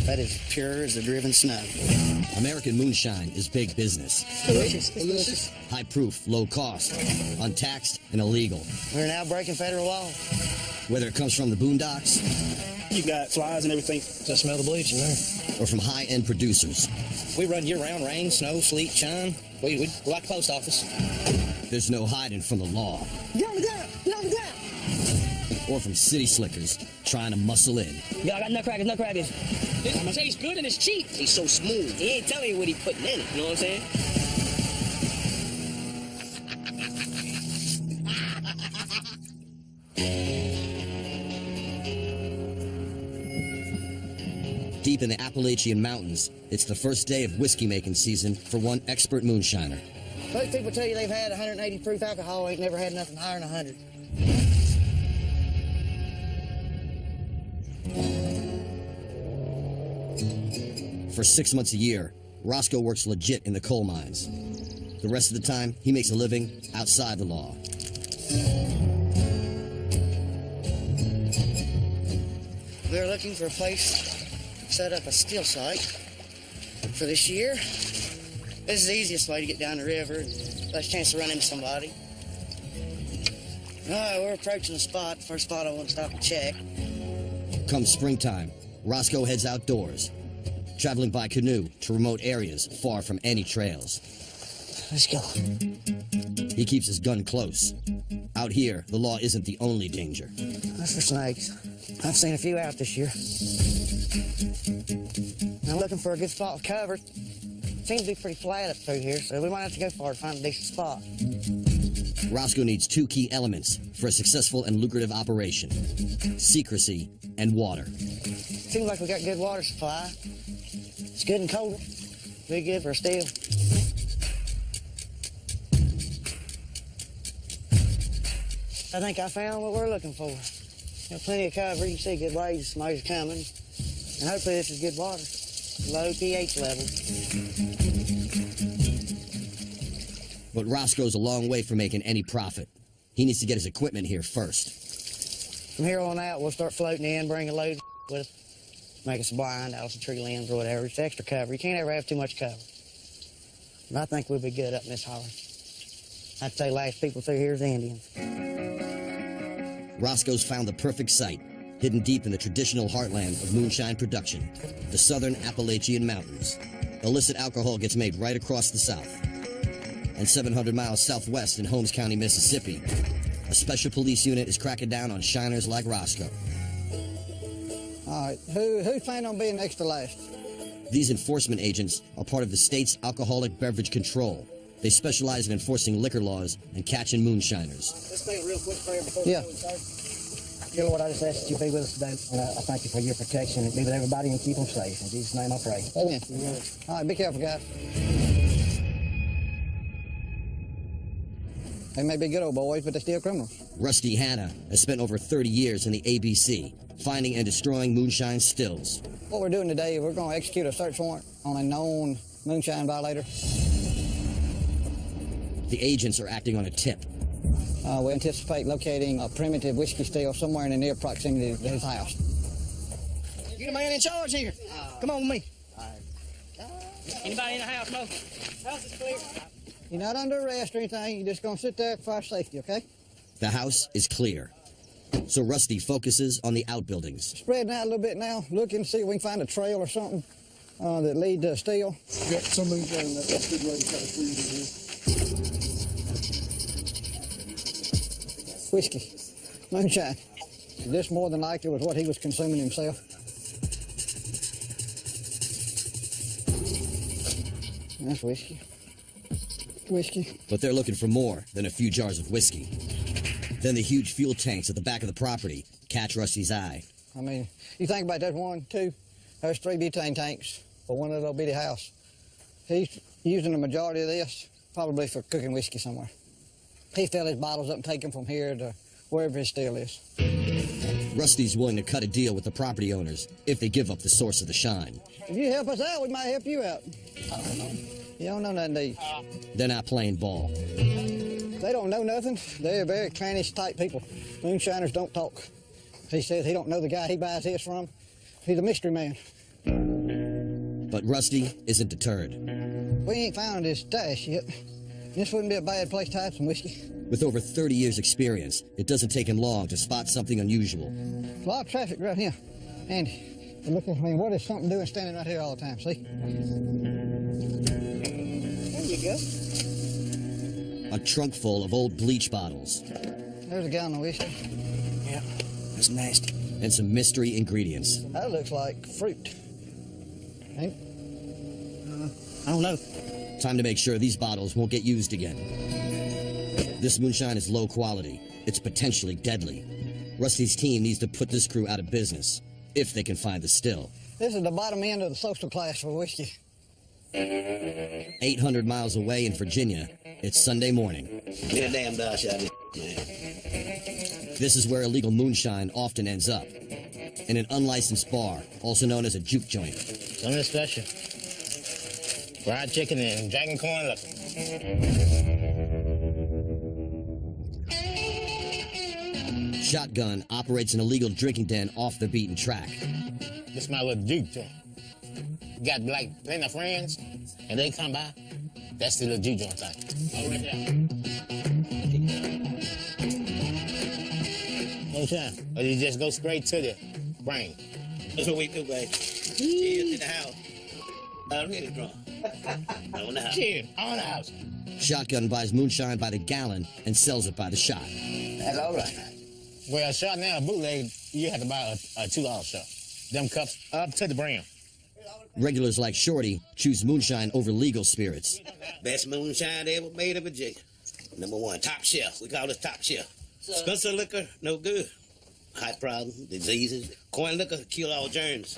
That is pure as the driven snow. American moonshine is big business. Delicious. High proof, low cost, untaxed, and illegal. We're now breaking federal law. Whether it comes from the boondocks, you got flies and everything. Just smell the bleach in there. or from high-end producers. We run year-round, rain, snow, sleet, shine. We like the post office. There's no hiding from the law. Get on the ground! Get on the ground! Or from city slickers trying to muscle in. Yeah, I got nutcrackers. I'm gonna say he's good and it's cheap. He's so smooth. He ain't telling you what he's putting in it, you know what I'm saying? Deep in the Appalachian Mountains, it's the first day of whiskey-making season for one expert moonshiner. Most people tell you they've had 180 proof alcohol, ain't never had nothing higher than 100. For 6 months a year, Roscoe works legit in the coal mines. The rest of the time, he makes a living outside the law. We're looking for a place to set up a still site for this year. This is the easiest way to get down the river and less chance to run into somebody. All right, we're approaching the spot. First spot I want to stop and check. Come springtime, Roscoe heads outdoors, traveling by canoe to remote areas far from any trails. Let's go. He keeps his gun close. Out here, the law isn't the only danger. That's for snakes. I've seen a few out this year. I'm looking for a good spot with cover. Seems to be pretty flat up through here, so we might have to go far to find a decent spot. Roscoe needs two key elements for a successful and lucrative operation: secrecy and water. Seems like we got good water supply. It's good and cold. Be good for a steal. I think I found what we're looking for. Got plenty of cover. You can see good waves. Somebody's coming. And hopefully this is good water. Low pH level. But Roscoe's a long way from making any profit. He needs to get his equipment here first. From here on out, we'll start floating in, bring a load with us. Make us a blind, out some tree limbs or whatever. It's extra cover. You can't ever have too much cover. But I think we'll be good up in this holler. I'd say last people through here is Indians. Roscoe's found the perfect site, hidden deep in the traditional heartland of moonshine production, the southern Appalachian Mountains. Illicit alcohol gets made right across the south. And 700 miles southwest in Holmes County, Mississippi, a special police unit is cracking down on shiners like Roscoe. All right, who's planning on being extra last? These enforcement agents are part of the state's alcoholic beverage control. They specialize in enforcing liquor laws and catching moonshiners. Let's make a real quick prayer before Yeah. we go. Dear Lord, I just ask that you be with us today, and I thank you for your protection and be with everybody and keep them safe. In Jesus' name I pray. Amen. All right, be careful, guys. They may be good old boys, but they're still criminals. Rusty Hanna has spent over 30 years in the ABC, finding and destroying moonshine stills. What we're doing today, we're going to execute a search warrant on a known moonshine violator. The agents are acting on a tip. We anticipate locating a primitive whiskey still somewhere in the near proximity to his house. You're the man in charge here. Come on with me. Anybody in the house, Mo? House is clear. You're not under arrest or anything. You're just going to sit there for our safety, okay? The house is clear. So Rusty focuses on the outbuildings. Spreading out a little bit now, looking to see if we can find a trail or something that lead to a still. Got some moonshine in that. That's good way to try to freeze it here. Whiskey, moonshine. This more than likely was what he was consuming himself. That's whiskey. Whiskey. But they're looking for more than a few jars of whiskey. Then the huge fuel tanks at the back of the property catch Rusty's eye. I mean, you think about that, 1, 2, there's 3 butane tanks for one little bitty house. He's using the majority of this probably for cooking whiskey somewhere. He fill his bottles up and take them from here to wherever his still is. Rusty's willing to cut a deal with the property owners if they give up the source of the shine. If you help us out, we might help you out. You don't know nothing, do you? They're not playing ball. They don't know nothing. They're very clannish type people. Moonshiners don't talk. He says he don't know the guy he buys his from. He's a mystery man. But Rusty isn't deterred. We ain't found his stash yet. This wouldn't be a bad place to hide some whiskey. With over 30 years' experience, it doesn't take him long to spot something unusual. There's a lot of traffic right here. Andy, look, I mean, what is something doing standing right here all the time, see? There you go. A trunk full of old bleach bottles. There's a gallon of whiskey. Yeah, that's nasty. And some mystery ingredients. That looks like fruit. Ain't? I don't know. Time to make sure these bottles won't get used again. This moonshine is low quality. It's potentially deadly. Rusty's team needs to put this crew out of business, if they can find the still. This is the bottom end of the social class for whiskey. 800 miles away in Virginia, it's Sunday morning. Get a damn dosh out of it, man. This is where illegal moonshine often ends up. In an unlicensed bar, also known as a juke joint. Something special. Fried chicken and dragon corn. Look. Shotgun operates an illegal drinking den off the beaten track. This is my little juke joint. Got like plenty of friends, and they come by. That's the little juke joint thing. Oh, right there. No time. Or you just go straight to the brain. That's what we do, baby. Cheers to the house. I'm really drunk. On the house. Cheers, on the house. Shotgun buys moonshine by the gallon and sells it by the shot. That's all right. Well, a shot now, a bootleg, you have to buy a $2 shot. Them cups up to the brim. Regulars like Shorty choose moonshine over legal spirits. Best moonshine they ever made of Virginia. Number one, top shelf. We call this top shelf. Spencer liquor, no good. Heart problems, diseases. Corn liquor, kill all germs.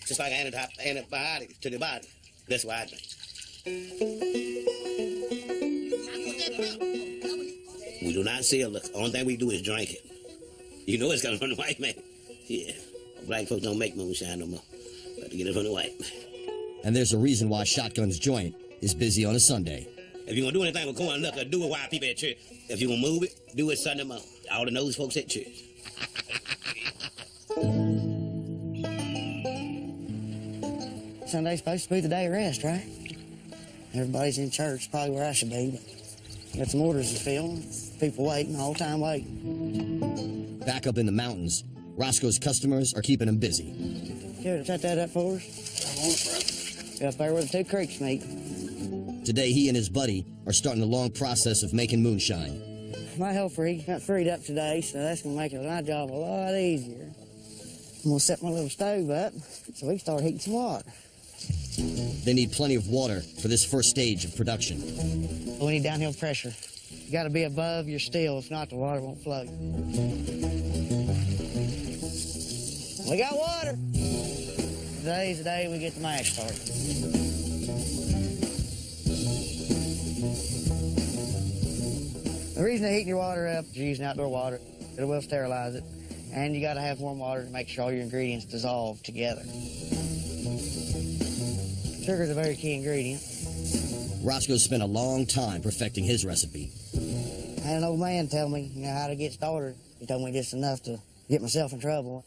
Just like antibiotics to the body. That's why I drink. We do not sell liquor. Only thing we do is drink it. You know it's coming from the white man. Yeah. Black folks don't make moonshine no more. Got to get it from the white man. And there's a reason why Shotgun's joint is busy on a Sunday. If you're going to do anything with corn liquor, do it while people at church. If you're going to move it, do it Sunday morning. All the nosy folks at church. Sunday's supposed to be the day of rest, right? Everybody's in church, probably where I should be. But got some orders to fill. People waiting, all the time waiting. Back up in the mountains, Roscoe's customers are keeping him busy. Care to set that up for us? Up there where the two creeks meet. Today, he and his buddy are starting the long process of making moonshine. My helper, he got freed up today, so that's going to make my job a lot easier. I'm going to set my little stove up so we can start heating some water. They need plenty of water for this first stage of production. We need downhill pressure. You got to be above your still, if not, the water won't flow. We got water. Today's the day we get the mash started. The reason to heat your water up is you're using outdoor water. It will sterilize it. And you got to have warm water to make sure all your ingredients dissolve together. Sugar is a very key ingredient. Roscoe spent a long time perfecting his recipe. I had an old man tell me, how to get started. He told me just enough to get myself in trouble.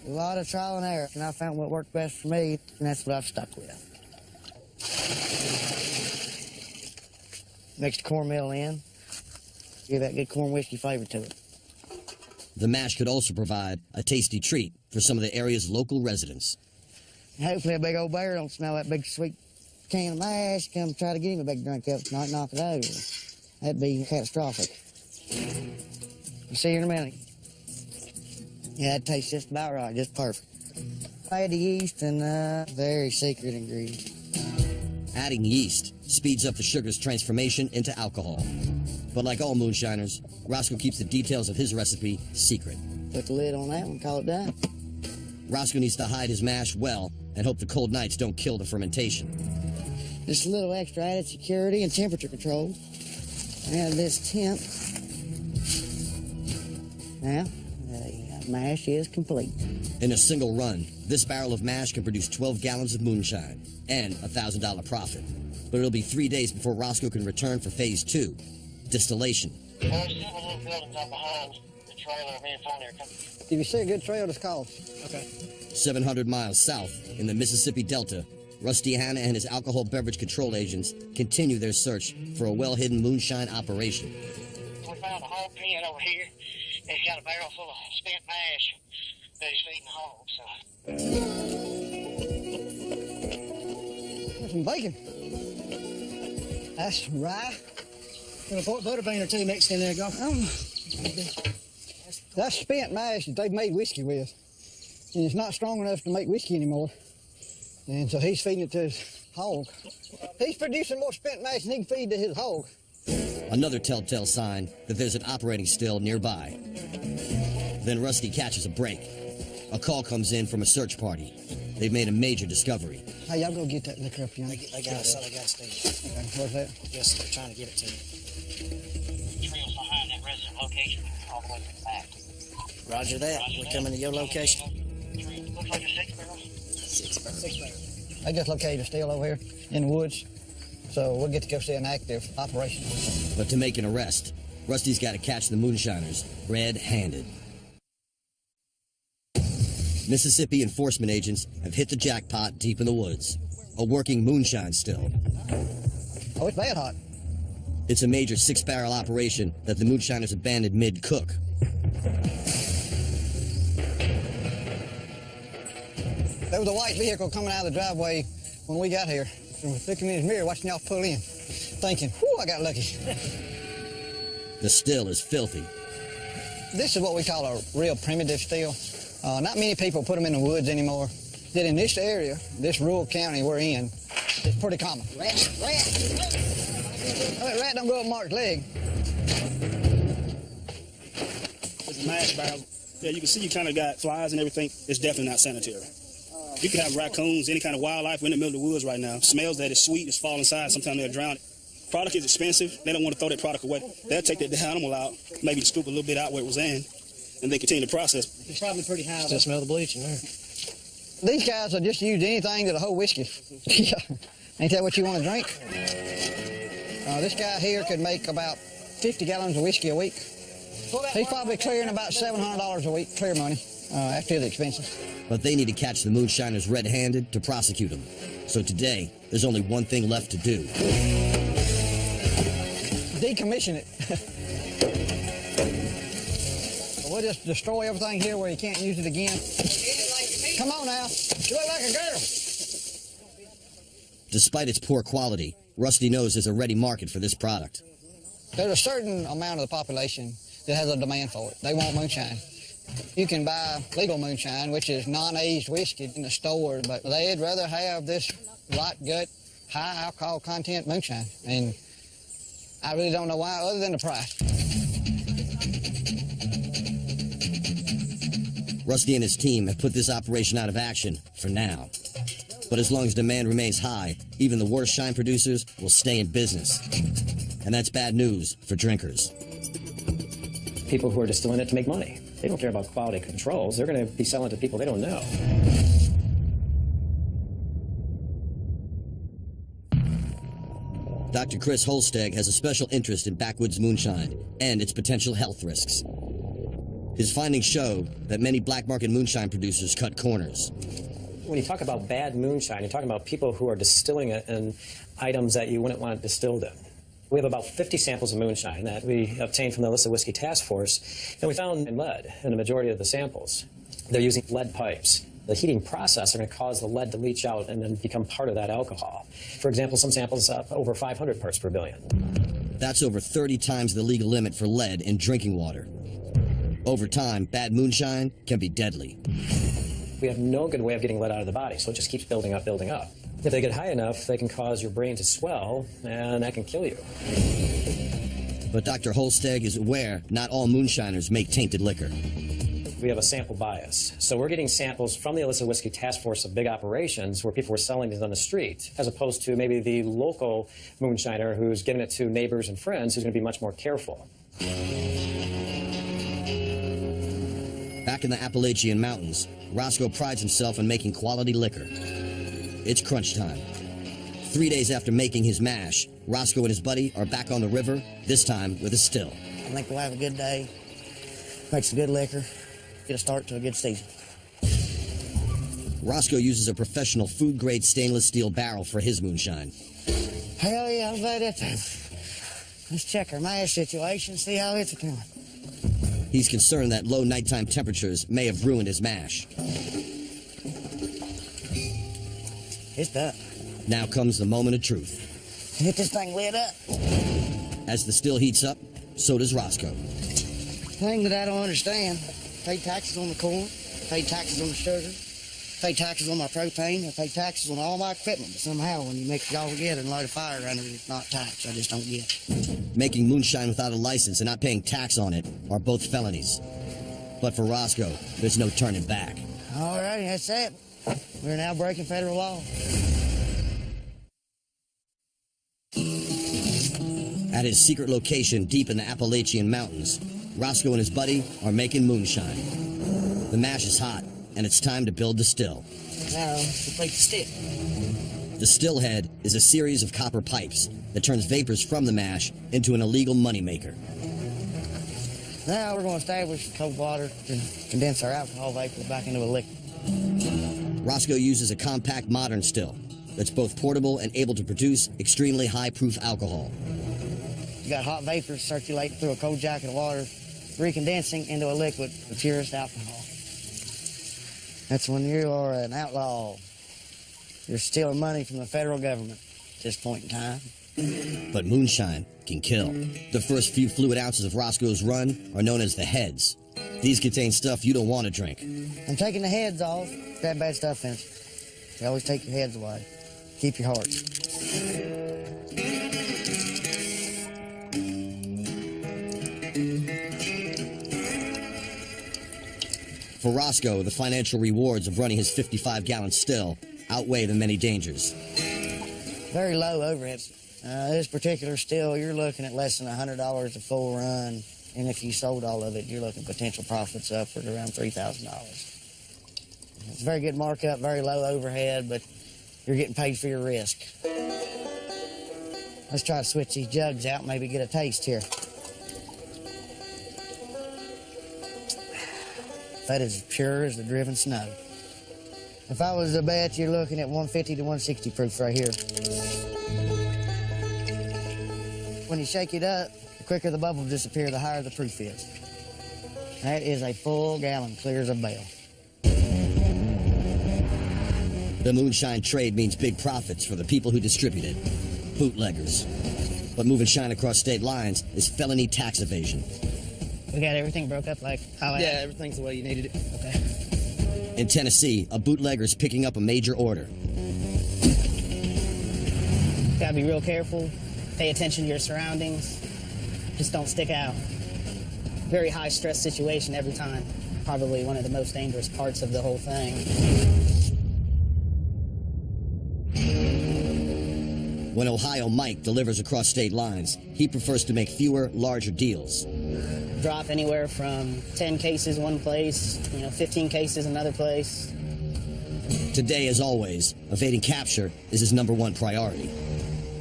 A lot of trial and error, and I found what worked best for me, and that's what I've stuck with. Mix the cornmeal in, give that good corn whiskey flavor to it. The mash could also provide a tasty treat for some of the area's local residents. Hopefully a big old bear don't smell that big sweet can of mash, come try to give him a big drink up tonight, knock it over. That'd be catastrophic. We'll see you in a minute. Yeah, that tastes just about right, just perfect. I had the yeast and very secret ingredient. Adding yeast speeds up the sugar's transformation into alcohol. But like all moonshiners, Roscoe keeps the details of his recipe secret. Put the lid on that one, call it done. Roscoe needs to hide his mash well and hope the cold nights don't kill the fermentation. Just a little extra added security and temperature control. Add this temp. Now, the mash is complete. In a single run, this barrel of mash can produce 12 gallons of moonshine and a $1,000 profit. But it'll be 3 days before Roscoe can return for phase 2, distillation. There's several little buildings up behind the trailer of Antonio. If you see a good trail, just call us. Okay. 700 miles south in the Mississippi Delta, Rusty Hanna and his alcohol beverage control agents continue their search for a well-hidden moonshine operation. We found a hog pen over here. It's got a barrel full of spent mash that he's feeding the hogs. There's some bacon. That's rye. Got a butterbean or two mixed in there, go. That's spent mash that they've made whiskey with. And it's not strong enough to make whiskey anymore. And so he's feeding it to his hog. He's producing more spent mash than he can feed to his hog. Another telltale sign that there's an operating still nearby. Then Rusty catches a break. A call comes in from a search party. They've made a major discovery. Hey, y'all go get that liquor up, young. I got it, son. I got it, Steve. Okay, where's that? Yes, they're trying to get it to me. The trail's behind that resident location all the way to the back. Roger that. We're coming to your location. Looks like a 6-barrel. 6-barrel. They just located a still over here in the woods. So we'll get to go see an active operation. But to make an arrest, Rusty's got to catch the moonshiners red-handed. Mississippi enforcement agents have hit the jackpot deep in the woods. A working moonshine still. Oh, it's bad hot. It's a major 6-barrel operation that the moonshiners abandoned mid-cook. There was a white vehicle coming out of the driveway when we got here. So we're looking in his mirror, watching y'all pull in, thinking, whew, I got lucky. The still is filthy. This is what we call a real primitive still. Not many people put them in the woods anymore. That in this area, this rural county we're in, it's pretty common. Rat, rat. Oh, that rat don't go up Mark's leg. It's a mash barrel. Yeah, you can see you kind of got flies and everything. It's definitely not sanitary. You can have raccoons, any kind of wildlife. We're in the middle of the woods right now. Smells that it's sweet, it's fall inside. Sometimes they'll drown it. Product is expensive. They don't want to throw that product away. They'll take that animal out, maybe scoop a little bit out where it was in, and they continue the process. It's probably pretty high. Still smell the bleach in there. These guys will just use anything that'll hold whiskey. Ain't that what you want to drink? This guy here could make about 50 gallons of whiskey a week. He's probably clearing about $700 a week, clear money, after the expenses. But they need to catch the moonshiners red-handed to prosecute them. So today, there's only one thing left to do. Decommission it. We'll just destroy everything here where you can't use it again. Come on now, you look like a girl. Despite its poor quality, Rusty knows there's a ready market for this product. There's a certain amount of the population that has a demand for it. They want moonshine. You can buy legal moonshine, which is non-aged whiskey in the store, but they'd rather have this light gut, high alcohol content moonshine. And I really don't know why, other than the price. Rusty and his team have put this operation out of action for now. But as long as demand remains high, even the worst shine producers will stay in business. And that's bad news for drinkers. People who are distilling it to make money. They don't care about quality controls. They're going to be selling to people they don't know. Dr. Chris Holsteg has a special interest in backwoods moonshine and its potential health risks. His findings show that many black market moonshine producers cut corners. When you talk about bad moonshine, you're talking about people who are distilling it in items that you wouldn't want it distilled in. We have about 50 samples of moonshine that we obtained from the Illicit Whiskey Task Force, and we found lead in the majority of the samples. They're using lead pipes. The heating process is going to cause the lead to leach out and then become part of that alcohol. For example, some samples over 500 parts per billion. That's over 30 times the legal limit for lead in drinking water. Over time, bad moonshine can be deadly. We have no good way of getting lead out of the body, so it just keeps building up, building up. If they get high enough, they can cause your brain to swell, and that can kill you. But Dr. Holsteg is aware not all moonshiners make tainted liquor. We have a sample bias. So we're getting samples from the Illicit Whiskey Task Force of big operations where people were selling these on the street, as opposed to maybe the local moonshiner who's giving it to neighbors and friends who's going to be much more careful. Back in the Appalachian Mountains, Roscoe prides himself on making quality liquor. It's crunch time. 3 days after making his mash, Roscoe and his buddy are back on the river, this time with a still. I think we'll have a good day, make some good liquor, get a start to a good season. Roscoe uses a professional food-grade stainless steel barrel for his moonshine. Hell yeah, I'm glad that's happened. Let's check our mash situation, see how it's coming. He's concerned that low nighttime temperatures may have ruined his mash. It's done. Now comes the moment of truth. Get this thing lit up. As the still heats up, so does Roscoe. Thing that I don't understand, pay taxes on the corn, pay taxes on the sugar, pay taxes on my propane, I pay taxes on all my equipment, but somehow when you mix it all together and light a fire under it, it's not taxed. I just don't get it. Making moonshine without a license and not paying tax on it are both felonies. But for Roscoe, there's no turning back. All righty, that's it. We're now breaking federal law. At his secret location deep in the Appalachian Mountains, Roscoe and his buddy are making moonshine. The mash is hot, and it's time to build the still. Now, complete the stick. The still head is a series of copper pipes that turns vapors from the mash into an illegal moneymaker. Now we're going to establish cold water to condense our alcohol vapor back into a liquid. Roscoe uses a compact modern still that's both portable and able to produce extremely high-proof alcohol. You got hot vapors circulating through a cold jacket of water, recondensing into a liquid, the purest alcohol. That's when you are an outlaw. You're stealing money from the federal government at this point in time. But moonshine can kill. The first few fluid ounces of Roscoe's run are known as the heads. These contain stuff you don't want to drink. I'm taking the heads off. That bad stuff in it. You always take your heads away. Keep your heart. For Roscoe, the financial rewards of running his 55-gallon still outweigh the many dangers. Very low overheads. This particular still, you're looking at less than $100 a full run, and if you sold all of it, you're looking potential profits upward around $3,000. It's a very good markup, very low overhead, but you're getting paid for your risk. Let's try to switch these jugs out and maybe get a taste here. That is as pure as the driven snow. If I was to bet, you're looking at 150 to 160 proof right here. When you shake it up, the quicker the bubbles disappear, the higher the proof is. That is a full gallon, clear as a bell. The moonshine trade means big profits for the people who distribute it, bootleggers. But moving shine across state lines is felony tax evasion. We got everything broke up like how Yeah, everything's the way you needed it. Okay. In Tennessee, a bootlegger is picking up a major order. Gotta be real careful. Pay attention to your surroundings. Just don't stick out. Very high stress situation every time. Probably one of the most dangerous parts of the whole thing. When Ohio Mike delivers across state lines, he prefers to make fewer, larger deals. Drop anywhere from 10 cases one place, 15 cases another place. Today, as always, evading capture is his #1 priority.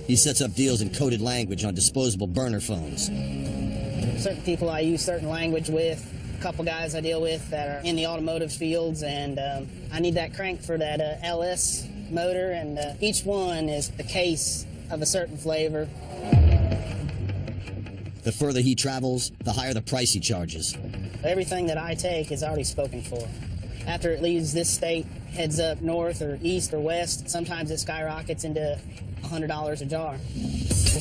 He sets up deals in coded language on disposable burner phones. Certain people I use certain language with, a couple guys I deal with that are in the automotive fields, and I need that crank for that LS motor, and each one is a case of a certain flavor. The further he travels, the higher the price he charges. Everything that I take is already spoken for. After it leaves this state, heads up north or east or west, sometimes it skyrockets into $100 a jar.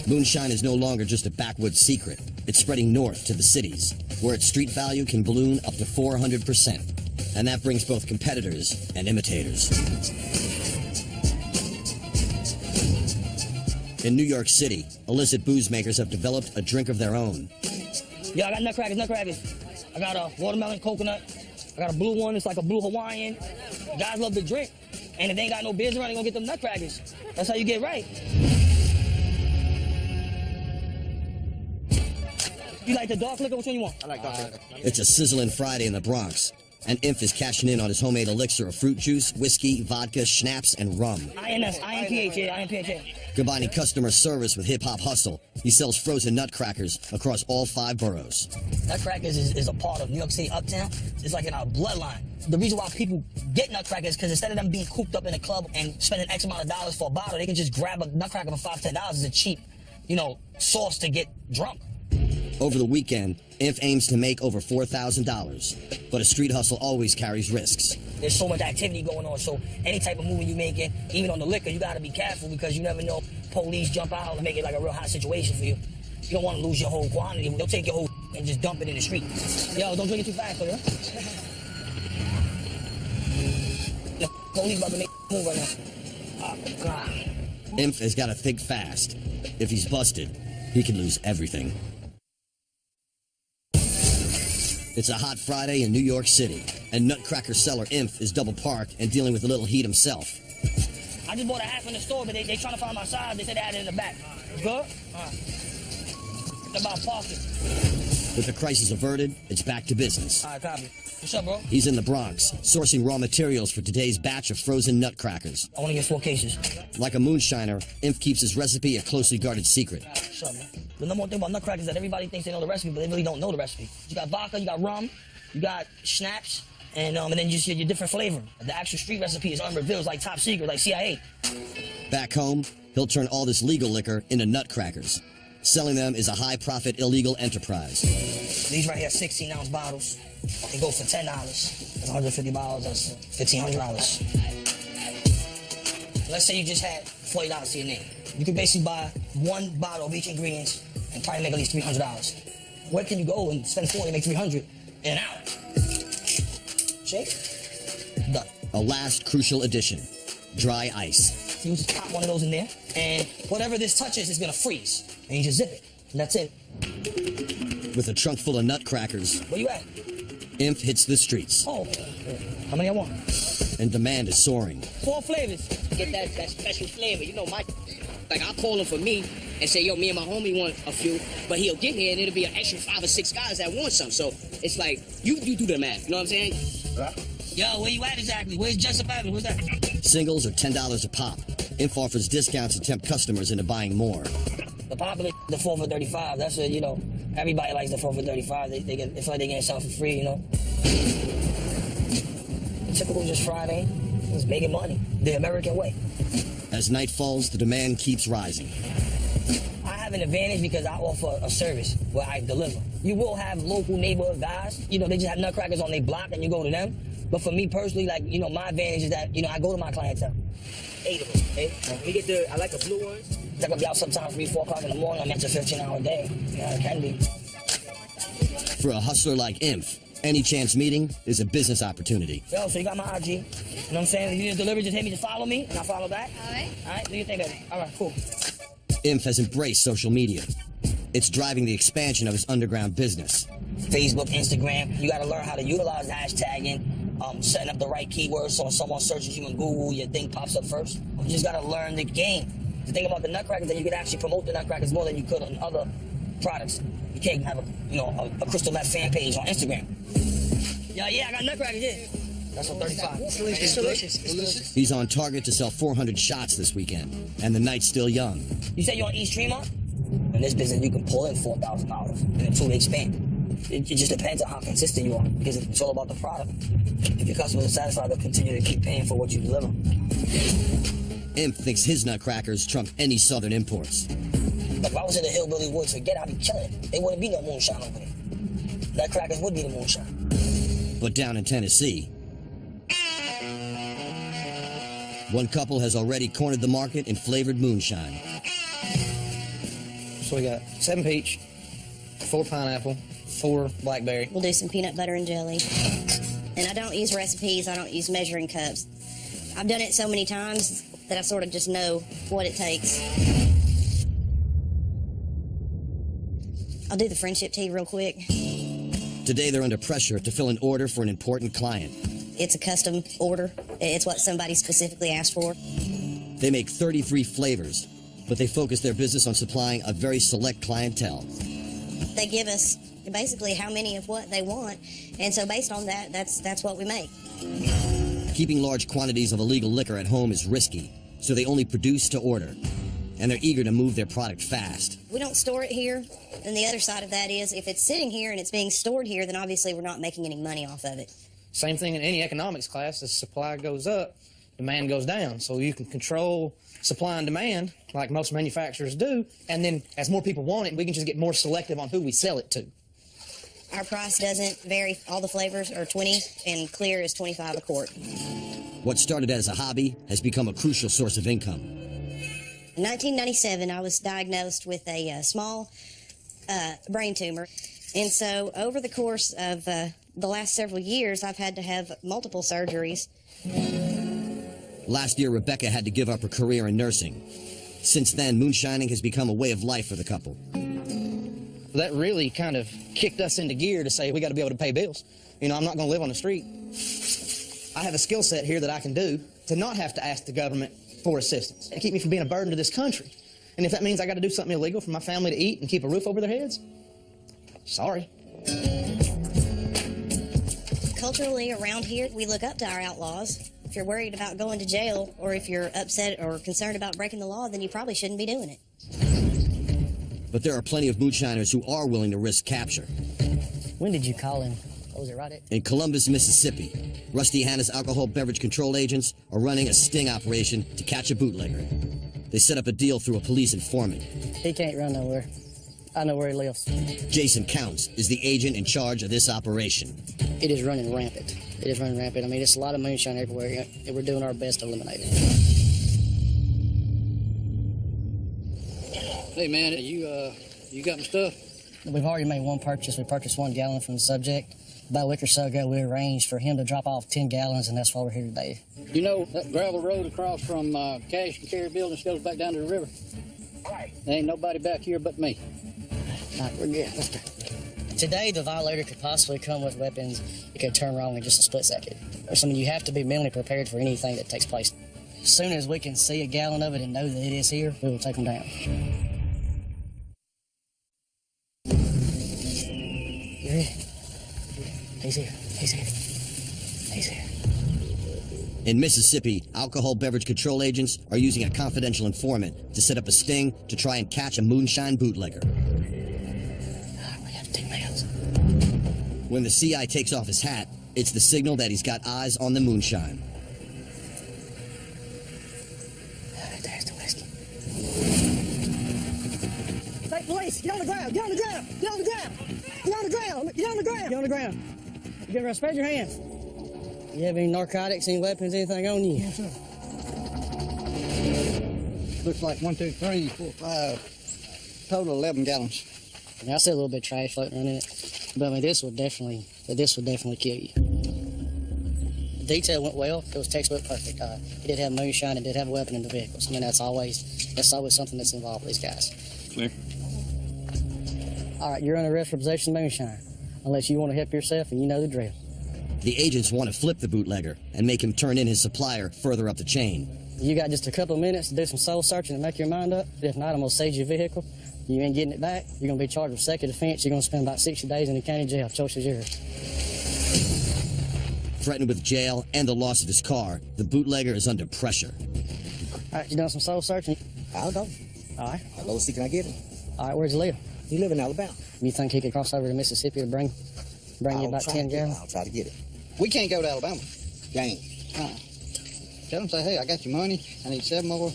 Moonshine is no longer just a backwoods secret. It's spreading north to the cities, where its street value can balloon up to 400%. And that brings both competitors and imitators. In New York City, illicit booze makers have developed a drink of their own. Yeah, I got nutcrackers. I got a watermelon coconut. I got a blue one. It's like a blue Hawaiian. Guys love to drink. And if they ain't got no beers around, they gonna get them nutcrackers. That's how you get right. You like the dark liquor? Which one you want? I like dark liquor. It's a sizzling Friday in the Bronx, and Inf is cashing in on his homemade elixir of fruit juice, whiskey, vodka, schnapps, and rum. INS, INPH, yeah, INPH, yeah. Combining customer service with hip-hop hustle, he sells frozen nutcrackers across all 5 boroughs. Nutcrackers is a part of New York City uptown. It's like in our bloodline. The reason why people get nutcrackers is because instead of them being cooped up in a club and spending X amount of dollars for a bottle, they can just grab a nutcracker for $5, $10 as a cheap, sauce to get drunk. Over the weekend, Inf aims to make over $4,000, but a street hustle always carries risks. There's so much activity going on, so any type of movement you making, even on the liquor, you gotta be careful because you never know. Police jump out and make it like a real hot situation for you. You don't want to lose your whole quantity. They'll take your whole and just dump it in the street. Yo, don't drink it too fast, though, The police about to make a move right now. Oh, God. Inf has got to think fast. If he's busted, he can lose everything. It's a hot Friday in New York City, and nutcracker seller Inf is double parked and dealing with a little heat himself. I just bought a half in the store, but they trying to find my size. They said they had it in the back. Good? It's about parking. With the crisis averted, it's back to business. All right, copy. What's up, bro? He's in the Bronx, sourcing raw materials for today's batch of frozen nutcrackers. I want to get 4 cases. Like a moonshiner, Inf keeps his recipe a closely guarded secret. What's up, man? The number one thing about nutcrackers is that everybody thinks they know the recipe, but they really don't know the recipe. You got vodka, you got rum, you got schnapps, and then just your different flavor. The actual street recipe is unrevealed, like top secret, like CIA. Back home, he'll turn all this legal liquor into nutcrackers. Selling them is a high-profit illegal enterprise. These right here, 16-ounce bottles. They go for $10. That's 150 bottles. That's $1,500. Let's say you just had $40 to your name. You could basically buy 1 bottle of each ingredients and probably make at least $300. Where can you go and spend 40 and make 300 in an hour? Shake. Done. A last crucial addition: dry ice. You just pop one of those in there, and whatever this touches is gonna freeze. And you just zip it, and that's it. With a trunk full of nutcrackers, Where you at? Inf hits the streets. Oh, how many I want? And demand is soaring. 4 flavors. Get that special flavor. Like I'll call him for me and say, yo, me and my homie want a few, but he'll get here and it'll be an extra 5 or 6 guys that want some. So it's like, you do the math, you know what I'm saying? Yo, where you at exactly? Where's Jessup Avenue? Where's that? Singles are $10 a pop. Inf offers discounts to tempt customers into buying more. The popular, the 4 for $35. That's what, everybody likes the 4 for $35. They feel like they're getting something for free, Typical just Friday. It's making money. The American way. As night falls, the demand keeps rising. I have an advantage because I offer a service where I deliver. You will have local neighborhood guys, they just have nutcrackers on their block and you go to them. But for me personally, my advantage is that, I go to my clientele. 8 of them, okay? We get I like the blue ones. They're gonna be out sometime 3, 4 o'clock in the morning. I'm at a 15-hour day. Yeah, it can be. For a hustler like Inf, any chance meeting is a business opportunity. Yo, so you got my IG. You know what I'm saying? If you need a delivery, just hit me, just follow me, and I'll follow back. All right, do your thing, baby. All right, cool. Inf has embraced social media. It's driving the expansion of his underground business. Facebook, Instagram, you gotta learn how to utilize hashtagging, setting up the right keywords so when someone searches you in Google, your thing pops up first. You just gotta learn the game. The thing about the nutcrackers is that you can actually promote the nutcrackers more than you could on other products. You can't have a Crystal Meth fan page on Instagram. Yeah, I got nutcrackers, yeah. That's on 35. It's delicious. He's on target to sell 400 shots this weekend, and the night's still young. You say you're on East Tremont? In this business, you can pull in $4,000 until they expand. It just depends on how consistent you are, because it's all about the product. If your customers are satisfied, they'll continue to keep paying for what you deliver. Inf thinks his nutcrackers trump any southern imports. If I was in the hillbilly woods, I'd be killing it. There wouldn't be no moonshine over there. Nutcrackers would be the moonshine. But down in Tennessee, one couple has already cornered the market in flavored moonshine. So we got 7 peach, 4 pineapple, 4 blackberry. We'll do some peanut butter and jelly. And I don't use recipes. I don't use measuring cups. I've done it so many times that I sort of just know what it takes. I'll do the friendship tea real quick. Today they're under pressure to fill an order for an important client. It's a custom order. It's what somebody specifically asked for. They make 33 flavors, but they focus their business on supplying a very select clientele. They give us basically how many of what they want, and so based on that, that's what we make. Keeping large quantities of illegal liquor at home is risky, so they only produce to order, and they're eager to move their product fast. We don't store it here, and the other side of that is if it's sitting here and it's being stored here, then obviously we're not making any money off of it. Same thing in any economics class. As supply goes up, demand goes down. So you can control supply and demand like most manufacturers do, and then as more people want it, we can just get more selective on who we sell it to. Our price doesn't vary. All the flavors are 20 and clear is 25 a quart. What started as a hobby has become a crucial source of income. In 1997, I was diagnosed with a small brain tumor, and so over the course of the last several years, I've had to have multiple surgeries. Last year, Rebecca had to give up her career in nursing. Since then, moonshining has become a way of life for the couple. That really kind of kicked us into gear to say we got to be able to pay bills. You know, I'm not going to live on the street. I have a skill set here that I can do to not have to ask the government for assistance and keep me from being a burden to this country. And if that means I got to do something illegal for my family to eat and keep a roof over their heads, sorry. Culturally, around here, we look up to our outlaws. If you're worried about going to jail, or if you're upset or concerned about breaking the law, then you probably shouldn't be doing it. But there are plenty of moonshiners who are willing to risk capture. When did you call him? Was it right at? In Columbus, Mississippi, Rusty Hanna's alcohol beverage control agents are running a sting operation to catch a bootlegger. They set up a deal through a police informant. He can't run nowhere. I know where he lives. Jason Counts is the agent in charge of this operation. It is running rampant. It is running rampant. I mean, it's a lot of moonshine everywhere, and we're doing our best to eliminate it. Hey, man, you got my stuff? We've already made one purchase. We purchased 1 gallon from the subject. About a week or so ago, we arranged for him to drop off 10 gallons, and that's why we're here today. You know, that gravel road across from Cash and Carry Buildings goes back down to the river? Right. There ain't nobody back here but me. All right, we're good. Let's go. Today, the violator could possibly come with weapons. It could turn wrong in just a split second. I mean, you have to be mentally prepared for anything that takes place. As soon as we can see a gallon of it and know that it is here, we will take them down. You ready? He's here. He's here. He's here. In Mississippi, alcohol beverage control agents are using a confidential informant to set up a sting to try and catch a moonshine bootlegger. We have 2 minutes. When the CI takes off his hat, it's the signal that he's got eyes on the moonshine. There's the whiskey. Hey, police, get on the ground, get on the ground, get on the ground, get on the ground, get on the ground, get on the ground. You get around, spread your hands. You have any narcotics, any weapons, anything on you? Yes, sir. Looks like 1, 2, 3, 4, 5, total 11 gallons. I see a little bit of trash floating around in it, but I mean, this would definitely kill you. The detail went well. It was textbook perfect. It did have moonshine. It did have a weapon in the vehicles. I mean, that's always something that's involved with these guys. Clear. All right, you're under arrest for possession of moonshine, unless you want to help yourself and you know the drill. The agents want to flip the bootlegger and make him turn in his supplier further up the chain. You got just a couple of minutes to do some soul searching and make your mind up. If not, I'm going to seize your vehicle. You ain't getting it back. You're going to be charged with second offense. You're going to spend about 60 days in the county jail. Choice is yours. Threatened with jail and the loss of his car, the bootlegger is under pressure. All right, you done some soul searching? I'll go. All right. How low can I get him? All right, where's he live? He live in Alabama. You think he could cross over to Mississippi to bring you about 10 gallons? I'll try to get it. We can't go to Alabama. Gang. Tell them, say, hey, I got your money. I need 7 more,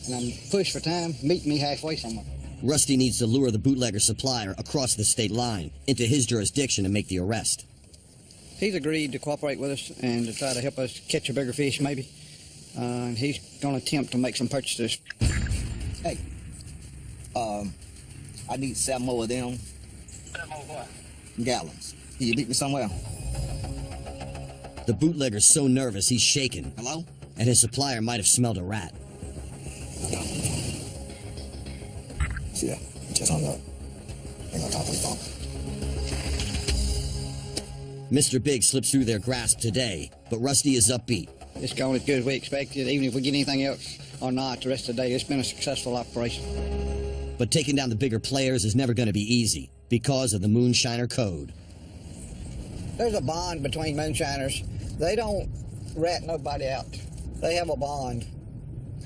and I'm pushed for time. Meet me halfway somewhere. Rusty needs to lure the bootlegger supplier across the state line into his jurisdiction to make the arrest. He's agreed to cooperate with us and to try to help us catch a bigger fish, maybe. And he's going to attempt to make some purchases. Hey, I need 7 more of them. 7 more what? Gallons. Can you beat me somewhere? The bootlegger's so nervous he's shaken. Hello? And his supplier might have smelled a rat. See that? Just hung up. Ain't gonna talk to the phone. Mr. Big slips through their grasp today, but Rusty is upbeat. It's going as good as we expected. Even if we get anything else or not, the rest of the day, it's been a successful operation. But taking down the bigger players is never going to be easy because of the Moonshiner Code. There's a bond between moonshiners. They don't rat nobody out. They have a bond.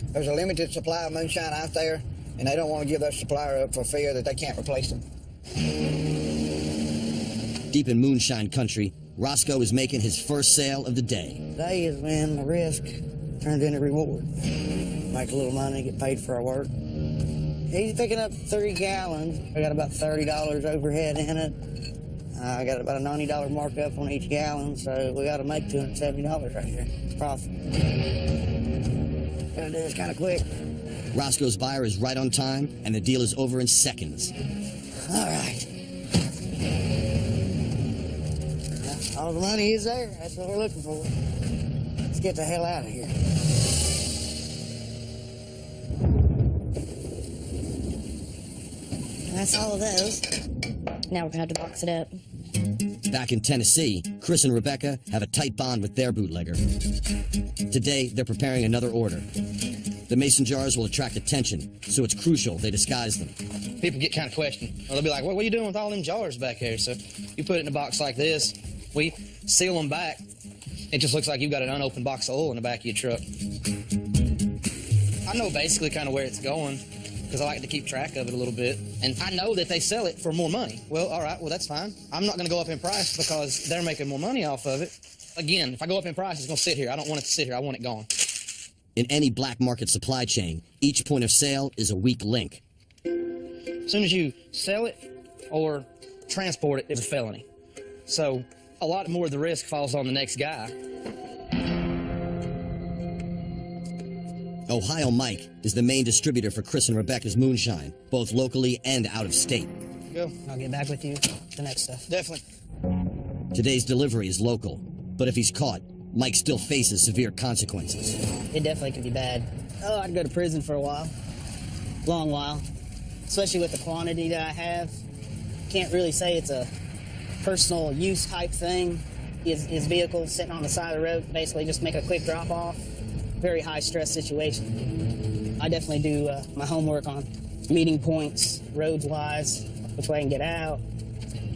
There's a limited supply of moonshine out there, and they don't want to give their supplier up for fear that they can't replace them. Deep in moonshine country, Roscoe is making his first sale of the day. Today is when the risk turned into reward. Make a little money, get paid for our work. He's picking up 3 gallons. I got about $30 overhead in it. I got about a $90 markup on each gallon, so we got to make $270 right here. It's profit. Gotta do this kind of quick. Roscoe's buyer is right on time, and the deal is over in seconds. All right. All the money is there. That's what we're looking for. Let's get the hell out of here. That's all of those. Now we're gonna have to box it up. Back in Tennessee, Chris and Rebecca have a tight bond with their bootlegger. Today, they're preparing another order. The mason jars will attract attention, so it's crucial they disguise them. People get kind of questioned. Or they'll be like, what are you doing with all them jars back here? So you put it in a box like this. We seal them back. It just looks like you've got an unopened box of oil in the back of your truck. I know basically kind of where it's going because I like to keep track of it a little bit. And I know that they sell it for more money. Well, all right, well, that's fine. I'm not going to go up in price because they're making more money off of it. Again, if I go up in price, it's going to sit here. I don't want it to sit here. I want it gone. In any black market supply chain, each point of sale is a weak link. As soon as you sell it or transport it, it's a felony. So a lot more of the risk falls on the next guy. Ohio Mike is the main distributor for Chris and Rebecca's moonshine, both locally and out of state. Go. I'll get back with you. The next stuff. Definitely. Today's delivery is local, but if he's caught, Mike still faces severe consequences. It definitely could be bad. Oh, I'd go to prison for a while. Long while. Especially with the quantity that I have. Can't really say it's a personal use type thing. His vehicle sitting on the side of the road, basically just make a quick drop off. Very high stress situation. I definitely do my homework on meeting points, roads wise, which way I can get out.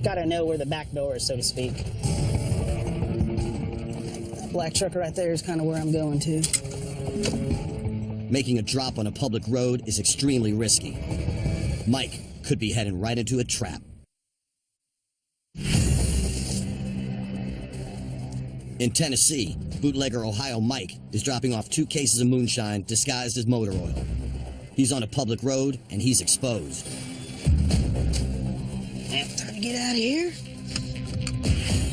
Gotta know where the back door is, so to speak. That black truck right there is kind of where I'm going to. Making a drop on a public road is extremely risky. Mike could be heading right into a trap. In Tennessee, bootlegger Ohio Mike is dropping off 2 cases of moonshine disguised as motor oil. He's on a public road, and he's exposed. Time to get out of here.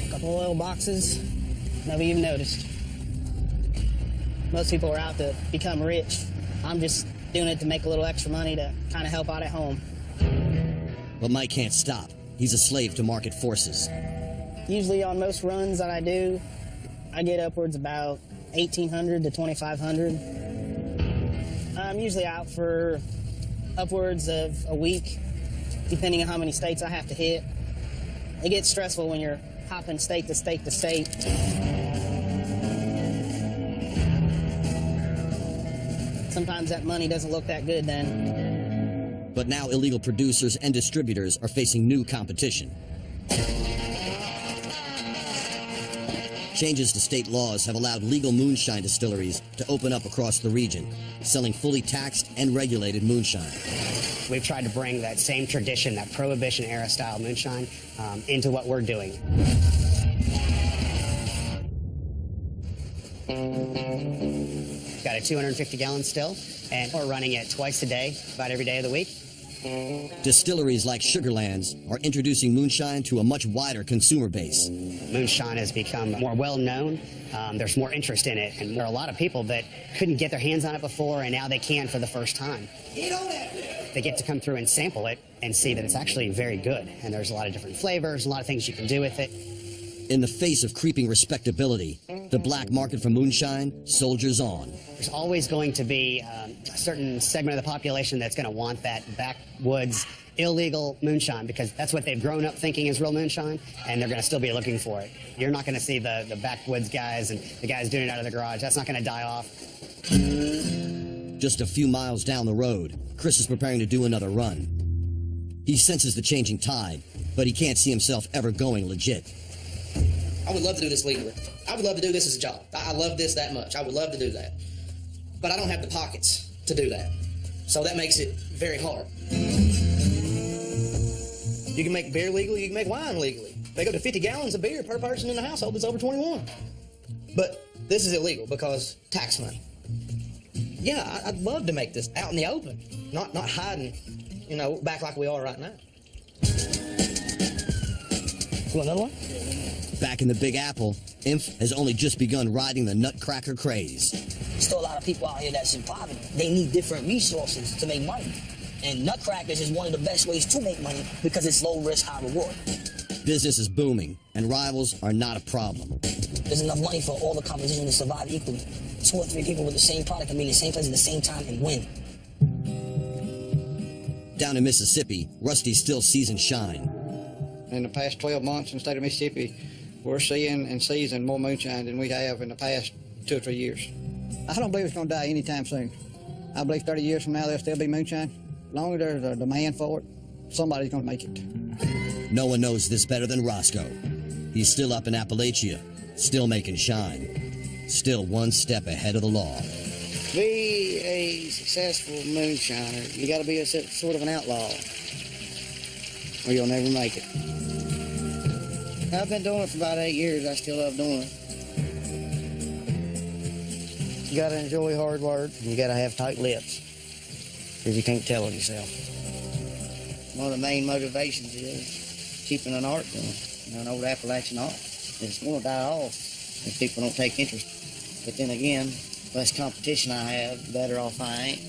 A couple oil boxes. Nobody even noticed. Most people are out to become rich. I'm just doing it to make a little extra money to kind of help out at home. But Mike can't stop. He's a slave to market forces. Usually on most runs that I do, I get upwards about 1,800 to 2,500. I'm usually out for upwards of a week, depending on how many states I have to hit. It gets stressful when you're hopping state to state to state. Sometimes that money doesn't look that good then. But now illegal producers and distributors are facing new competition. Changes to state laws have allowed legal moonshine distilleries to open up across the region, selling fully taxed and regulated moonshine. We've tried to bring that same tradition, that Prohibition-era style moonshine, into what we're doing. Got a 250-gallon still, and we're running it twice a day, about every day of the week. Distilleries like Sugarlands are introducing moonshine to a much wider consumer base. Moonshine has become more well-known. There's more interest in it, and there are a lot of people that couldn't get their hands on it before, and now they can for the first time. They get to come through and sample it and see that it's actually very good, and there's a lot of different flavors, a lot of things you can do with it. In the face of creeping respectability, the black market for moonshine soldiers on. There's always going to be a certain segment of the population that's going to want that backwoods illegal moonshine because that's what they've grown up thinking is real moonshine, and they're going to still be looking for it. You're not going to see the backwoods guys and the guys doing it out of the garage. That's not going to die off. Just a few miles down the road, Chris is preparing to do another run. He senses the changing tide, but he can't see himself ever going legit. I would love to do this legally. I would love to do this as a job. I love this that much. I would love to do that. But I don't have the pockets to do that. So that makes it very hard. You can make beer legally, you can make wine legally. They go to 50 gallons of beer per person in the household that's over 21. But this is illegal because tax money. Yeah, I'd love to make this out in the open, not hiding, back like we are right now. You want another one? Back in the Big Apple, Inf has only just begun riding the nutcracker craze. Still a lot of people out here that's in poverty. They need different resources to make money. And nutcrackers is one of the best ways to make money because it's low risk, high reward. Business is booming, and rivals are not a problem. There's enough money for all the competition to survive equally. 2 or 3 people with the same product can be in the same place at the same time and win. Down in Mississippi, Rusty still sees and shine. In the past 12 months in the state of Mississippi, we're seeing and seizing more moonshine than we have in the past 2 or 3 years. I don't believe it's going to die anytime soon. I believe 30 years from now there'll still be moonshine. As long as there's a demand for it, somebody's going to make it. No one knows this better than Roscoe. He's still up in Appalachia, still making shine, still one step ahead of the law. Be a successful moonshiner, you got to be a sort of an outlaw, or you'll never make it. I've been doing it for about 8 years. I still love doing it. You got to enjoy hard work, and you got to have tight lips, because you can't tell on yourself. One of the main motivations is keeping an art going, an old Appalachian art. It's going to die off if people don't take interest. But then again, the less competition I have, the better off I ain't.